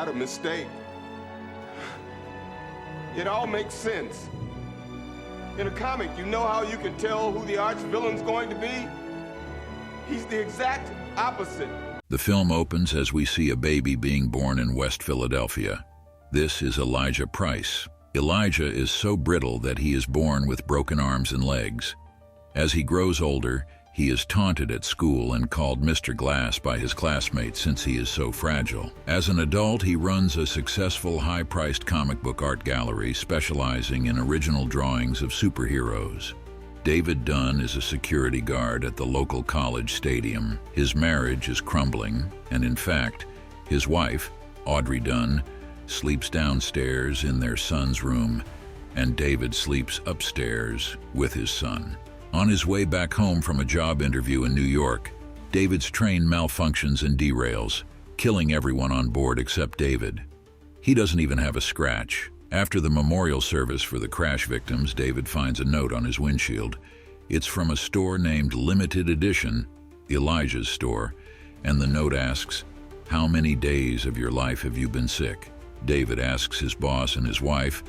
not a mistake. It all makes sense. In a comic, you know how you can tell who the arch villain's going to be? He's the exact opposite. The film opens as we see a baby being born in West Philadelphia. This is Elijah Price. Elijah is so brittle that he is born with broken arms and legs. As he grows older, he is taunted at school and called Mr. Glass by his classmates since he is so fragile. As an adult, he runs a successful, high-priced comic book art gallery specializing in original drawings of superheroes. David Dunn is a security guard at the local college stadium. His marriage is crumbling, and in fact, his wife, Audrey Dunn, sleeps downstairs in their son's room, and David sleeps upstairs with his son. On his way back home from a job interview in New York, David's train malfunctions and derails, killing everyone on board except David. He doesn't even have a scratch. After the memorial service for the crash victims, David finds a note on his windshield. It's from a store named Limited Edition, Elijah's store, and the note asks, "How many days of your life have you been sick?" David asks his boss and his wife,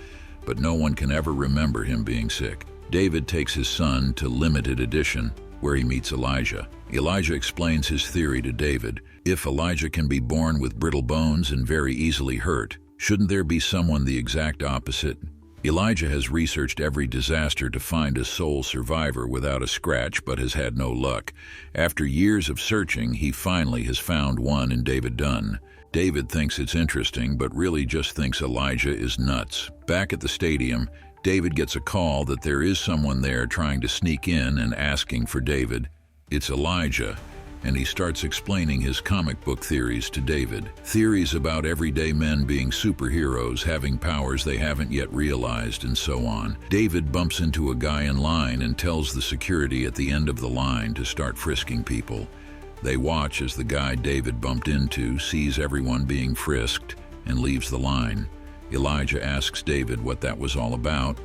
but no one can ever remember him being sick. David takes his son to Limited Edition, where he meets Elijah. Elijah explains his theory to David. If Elijah can be born with brittle bones and very easily hurt, shouldn't there be someone the exact opposite? Elijah has researched every disaster to find a sole survivor without a scratch, but has had no luck. After years of searching, he finally has found one in David Dunn. David thinks it's interesting, but really just thinks Elijah is nuts. Back at the stadium, David gets a call that there is someone there trying to sneak in and asking for David. It's Elijah, and he starts explaining his comic book theories to David. Theories about everyday men being superheroes, having powers they haven't yet realized, and so on. David bumps into a guy in line and tells the security at the end of the line to start frisking people. They watch as the guy David bumped into sees everyone being frisked and leaves the line. Elijah asks David what that was all about,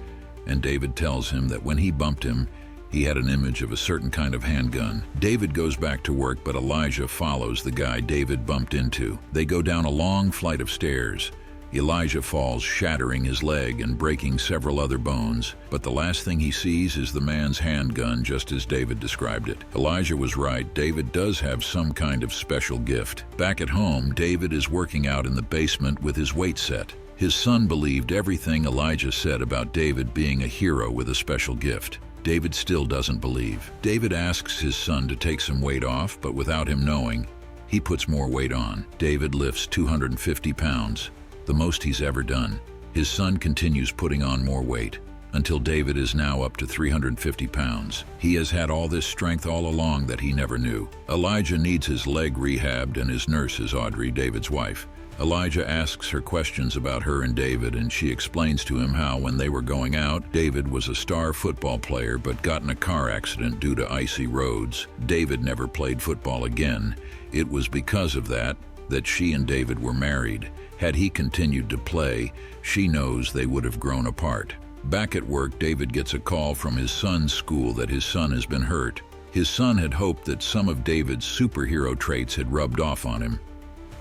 and David tells him that when he bumped him, he had an image of a certain kind of handgun. David goes back to work, but Elijah follows the guy David bumped into. They go down a long flight of stairs. Elijah falls, shattering his leg and breaking several other bones, but the last thing he sees is the man's handgun, just as David described it. Elijah was right. David does have some kind of special gift. Back at home, David is working out in the basement with his weight set. His son believed everything Elijah said about David being a hero with a special gift. David still doesn't believe. David asks his son to take some weight off, but without him knowing, he puts more weight on. David lifts 250 pounds, the most he's ever done. His son continues putting on more weight, until David is now up to 350 pounds. He has had all this strength all along that he never knew. Elijah needs his leg rehabbed, and his nurse is Audrey, David's wife. Elijah asks her questions about her and David, and she explains to him how, when they were going out, David was a star football player but got in a car accident due to icy roads. David never played football again. It was because of that she and David were married. Had he continued to play, she knows they would have grown apart. Back at work, David gets a call from his son's school that his son has been hurt. His son had hoped that some of David's superhero traits had rubbed off on him.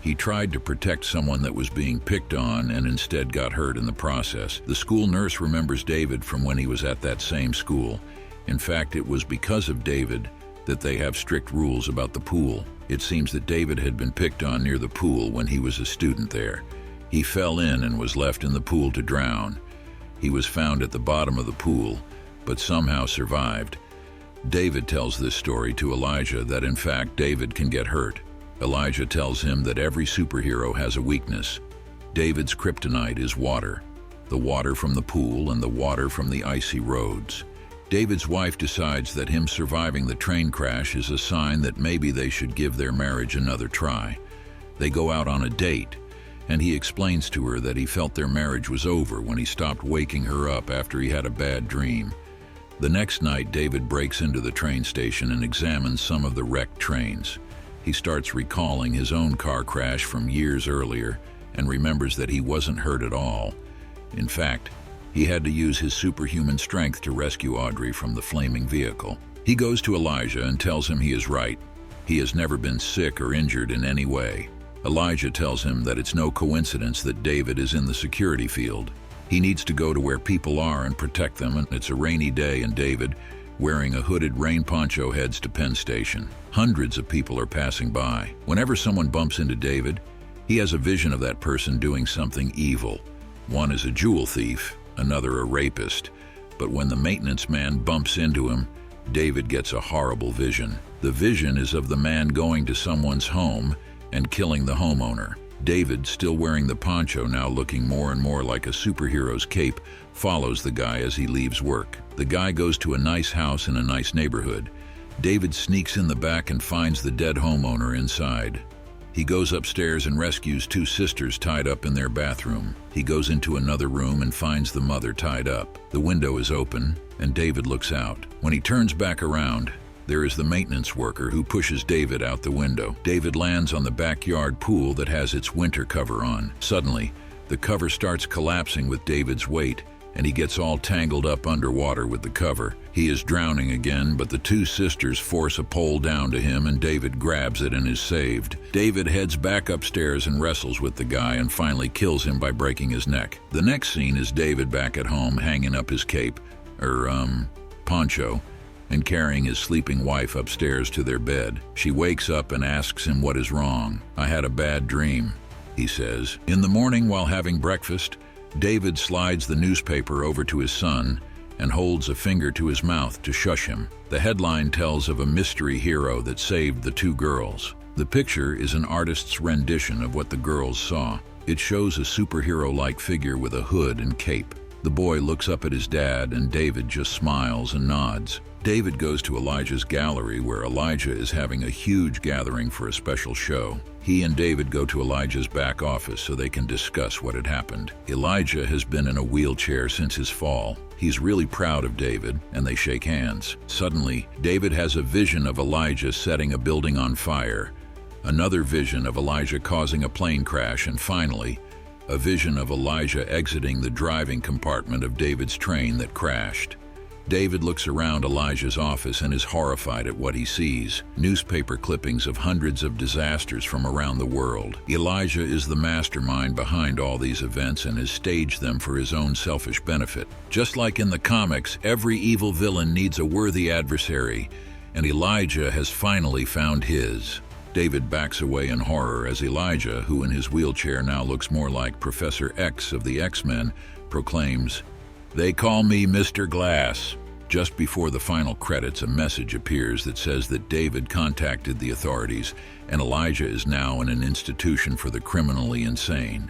He tried to protect someone that was being picked on and instead got hurt in the process. The school nurse remembers David from when he was at that same school. In fact, it was because of David that they have strict rules about the pool. It seems that David had been picked on near the pool when he was a student there. He fell in and was left in the pool to drown. He was found at the bottom of the pool, but somehow survived. David tells this story to Elijah that in fact David can get hurt. Elijah tells him that every superhero has a weakness. David's kryptonite is water, the water from the pool and the water from the icy roads. David's wife decides that him surviving the train crash is a sign that maybe they should give their marriage another try. They go out on a date, and he explains to her that he felt their marriage was over when he stopped waking her up after he had a bad dream. The next night, David breaks into the train station and examines some of the wrecked trains. He starts recalling his own car crash from years earlier and remembers that he wasn't hurt at all. In fact, he had to use his superhuman strength to rescue Audrey from the flaming vehicle. He goes to Elijah and tells him he is right. He has never been sick or injured in any way. Elijah tells him that it's no coincidence that David is in the security field. He needs to go to where people are and protect them, and it's a rainy day, and David, wearing a hooded rain poncho, heads to Penn Station. Hundreds of people are passing by. Whenever someone bumps into David, he has a vision of that person doing something evil. One is a jewel thief, another a rapist. But when the maintenance man bumps into him, David gets a horrible vision. The vision is of the man going to someone's home and killing the homeowner. David, still wearing the poncho, now looking more and more like a superhero's cape, follows the guy as he leaves work. The guy goes to a nice house in a nice neighborhood. David sneaks in the back and finds the dead homeowner inside. He goes upstairs and rescues two sisters tied up in their bathroom. He goes into another room and finds the mother tied up. The window is open, and David looks out. When he turns back around, there is the maintenance worker who pushes David out the window. David lands on the backyard pool that has its winter cover on. Suddenly, the cover starts collapsing with David's weight, and he gets all tangled up underwater with the cover. He is drowning again, but the two sisters force a pole down to him, and David grabs it and is saved. David heads back upstairs and wrestles with the guy and finally kills him by breaking his neck. The next scene is David back at home hanging up his cape, poncho, and carrying his sleeping wife upstairs to their bed. She wakes up and asks him what is wrong. "I had a bad dream," he says. In the morning, while having breakfast, David slides the newspaper over to his son and holds a finger to his mouth to shush him. The headline tells of a mystery hero that saved the two girls. The picture is an artist's rendition of what the girls saw. It shows a superhero-like figure with a hood and cape. The boy looks up at his dad, and David just smiles and nods. David goes to Elijah's gallery, where Elijah is having a huge gathering for a special show. He and David go to Elijah's back office so they can discuss what had happened. Elijah has been in a wheelchair since his fall. He's really proud of David, and they shake hands. Suddenly, David has a vision of Elijah setting a building on fire, another vision of Elijah causing a plane crash, and finally, a vision of Elijah exiting the driving compartment of David's train that crashed. David looks around Elijah's office and is horrified at what he sees. Newspaper clippings of hundreds of disasters from around the world. Elijah is the mastermind behind all these events and has staged them for his own selfish benefit. Just like in the comics, every evil villain needs a worthy adversary, and Elijah has finally found his. David backs away in horror as Elijah, who in his wheelchair now looks more like Professor X of the X-Men, proclaims, "They call me Mr. Glass." Just before the final credits, a message appears that says that David contacted the authorities and Elijah is now in an institution for the criminally insane.